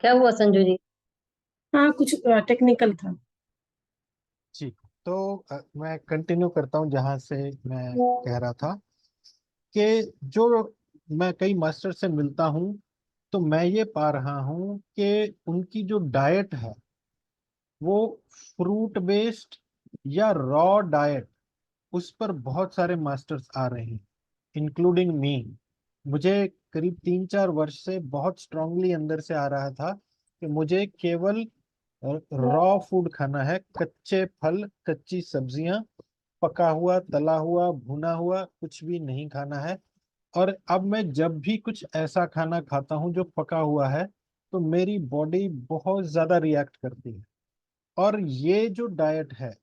क्या हुआ संजू जी? हाँ, कुछ टेक्निकल था। जी। तो मैं कंटिन्यू करता हूँ जहाँ से मैं कह रहा था कि जो मैं कई मास्टर से मिलता हूँ, तो मैं ये पा रहा हूँ कि उनकी जो डाइट है वो फ्रूट बेस्ड या रॉ डाइट, उस पर बहुत सारे मास्टर्स आ रहे हैं, इंक्लूडिंग मी। मुझे करीब 3-4 वर्ष से बहुत स्ट्रांगली अंदर से आ रहा था कि मुझे केवल रॉ फूड खाना है, कच्चे फल, कच्ची सब्जियां, पका हुआ, तला हुआ, भुना हुआ कुछ भी नहीं खाना है। और अब मैं जब भी कुछ ऐसा खाना खाता हूँ जो पका हुआ है, तो मेरी बॉडी बहुत ज्यादा रिएक्ट करती है। और ये जो डाइट है,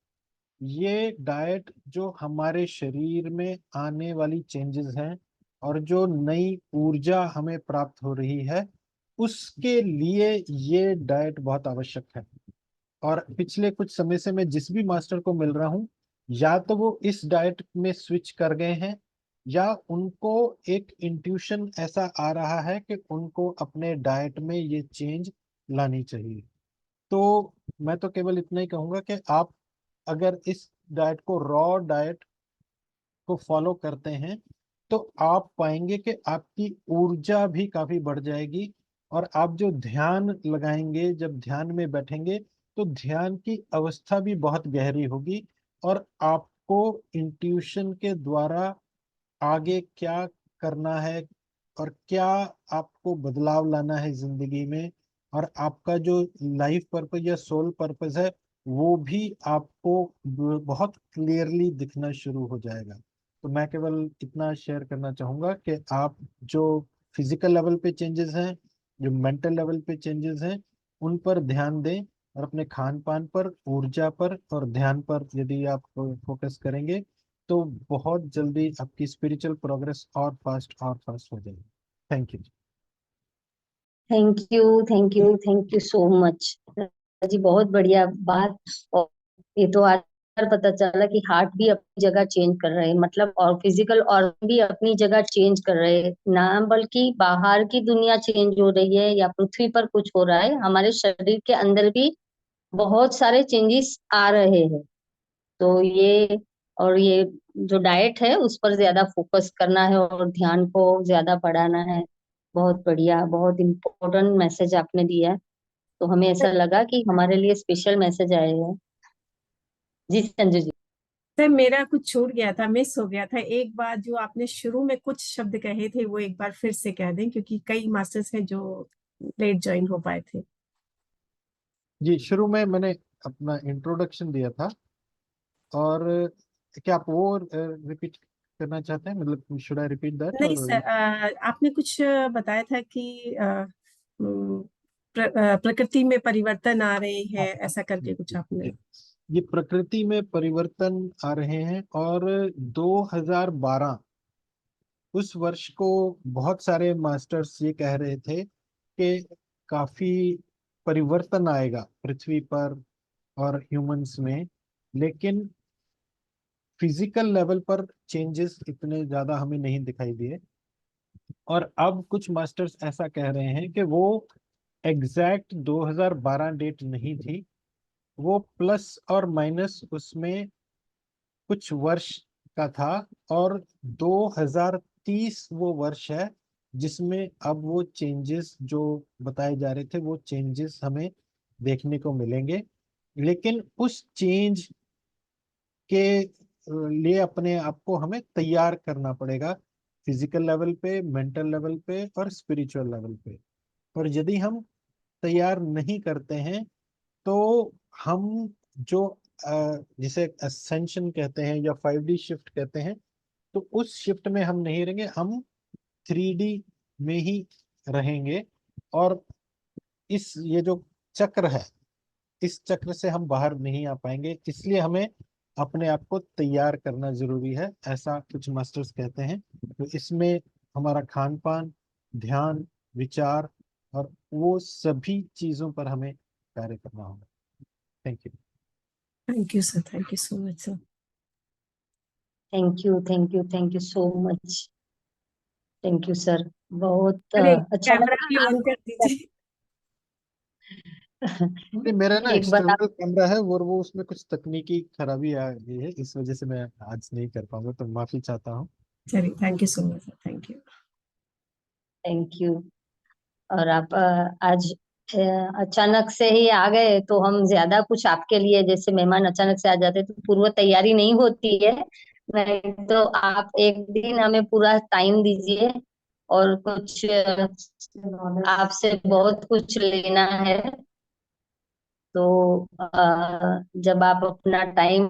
ये डाइट जो हमारे शरीर में आने वाली चेंजेस हैं और जो नई ऊर्जा हमें प्राप्त हो रही है, उसके लिए ये डाइट बहुत आवश्यक है। और पिछले कुछ समय से मैं जिस भी मास्टर को मिल रहा हूँ, या तो वो इस डाइट में स्विच कर गए हैं, या उनको एक इंट्यूशन ऐसा आ रहा है कि उनको अपने डाइट में ये चेंज लानी चाहिए। तो मैं तो केवल इतना ही कहूंगा कि आप अगर इस डाइट को, रॉ डाइट को फॉलो करते हैं, तो आप पाएंगे कि आपकी ऊर्जा भी काफी बढ़ जाएगी। और आप जो ध्यान लगाएंगे, जब ध्यान में बैठेंगे, तो ध्यान की अवस्था भी बहुत गहरी होगी। और आपको इंट्यूशन के द्वारा आगे क्या करना है और क्या आपको बदलाव लाना है जिंदगी में, और आपका जो लाइफ पर्पस या सोल पर्पस है, वो भी आपको बहुत क्लियरली दिखना शुरू हो जाएगा। तो मैं केवल इतना शेयर करना चाहूंगा कि आप जो फिजिकल लेवल पे चेंजेस हैं, जो मेंटल लेवल पे चेंजेस हैं, उन पर ध्यान दें। और अपने खान पान पर, ऊर्जा पर और ध्यान पर यदि आप फोकस करेंगे, तो बहुत जल्दी आपकी स्पिरिचुअल प्रोग्रेस और फास्ट हो जाएगी। Thank you. Thank you, thank you, thank you so much जी। बहुत बढ़िया बात। और ये तो आज पता चला कि हार्ट भी अपनी जगह चेंज कर रहे हैं, मतलब और फिजिकल ऑर्गन भी अपनी जगह चेंज कर रहे हैं ना, बल्कि बाहर की दुनिया चेंज हो रही है या पृथ्वी पर कुछ हो रहा है, हमारे शरीर के अंदर भी बहुत सारे चेंजेस आ रहे हैं। तो ये, और ये जो डाइट है उस पर ज्यादा फोकस करना है और ध्यान को ज्यादा बढ़ाना है। बहुत बढ़िया, बहुत इम्पोर्टेंट मैसेज आपने दिया है। तो हमें ऐसा लगा कि हमारे लिए स्पेशल मैसेज आए हैं। जी संजू जी। सर, मेरा कुछ छूट गया था, मिस हो गया था। एक बार जो आपने शुरू में कुछ शब्द कहे थे वो एक बार फिर से कह दें, क्योंकि कई मास्टर्स हैं जो लेट ज्वाइन हो पाए थे। जी, शुरू में मैंने अपना इंट्रोडक्शन दिया था, और क्या आप वो रिपीट करना चाहते हैं? मतलब शुड आई रिपीट दैट नहीं और? सर, आपने कुछ बताया था कि प्रकृति में परिवर्तन आ रहे हैं, ऐसा करके कुछ आपने। ये प्रकृति में परिवर्तन आ रहे हैं, और 2012 उस वर्ष को बहुत सारे मास्टर्स ये कह रहे थे कि काफी परिवर्तन आएगा पृथ्वी पर और ह्यूमंस में। लेकिन फिजिकल लेवल पर चेंजेस इतने ज्यादा हमें नहीं दिखाई दिए। और अब कुछ मास्टर्स ऐसा कह रहे हैं कि वो एग्जैक्ट 2012 डेट नहीं थी, वो प्लस और माइनस उसमें कुछ वर्ष का था। और 2030 वो वर्ष है जिसमें अब वो चेंजेस जो बताए जा रहे थे, वो चेंजेस हमें देखने को मिलेंगे। लेकिन उस चेंज के लिए अपने आप को हमें तैयार करना पड़ेगा, फिजिकल लेवल पे, मेंटल लेवल पे और स्पिरिचुअल लेवल पे। और यदि हम तैयार नहीं करते हैं, तो हम जो जिसे असेंशन कहते हैं या 5D शिफ्ट कहते हैं, तो उस शिफ्ट में हम नहीं रहेंगे, हम 3D में ही रहेंगे। और इस ये जो चक्र है, इस चक्र से हम बाहर नहीं आ पाएंगे। इसलिए हमें अपने आप को तैयार करना जरूरी है, ऐसा कुछ मास्टर्स कहते हैं। तो इसमें हमारा खान पान, ध्यान, विचार और वो सभी चीजों पर हमें कार्य करना होगा। Thank you. Thank you sir, thank you so much sir. Thank you, thank you, thank you so much. Thank you sir. बहुत अरे, अच्छा कैमरा लगा भी ऑन कर आपको। दीजिए। नहीं, मेरा ना एक बार एक्सटर्नल कैमरा है वो उसमें कुछ तकनीकी खराबी आ गई है, इस वजह से मैं आज नहीं कर पाऊंगा, तो माफी चाहता हूँ। चलिए, thank you so much, thank you. Thank you. और आप आज अ, अचानक से ही आ गए, तो हम ज्यादा कुछ आपके लिए, जैसे मेहमान अचानक से आ जाते तो पूर्व तैयारी नहीं होती है। नहीं तो आप एक दिन हमें पूरा टाइम दीजिए, और कुछ आपसे बहुत कुछ लेना है। तो जब आप अपना टाइम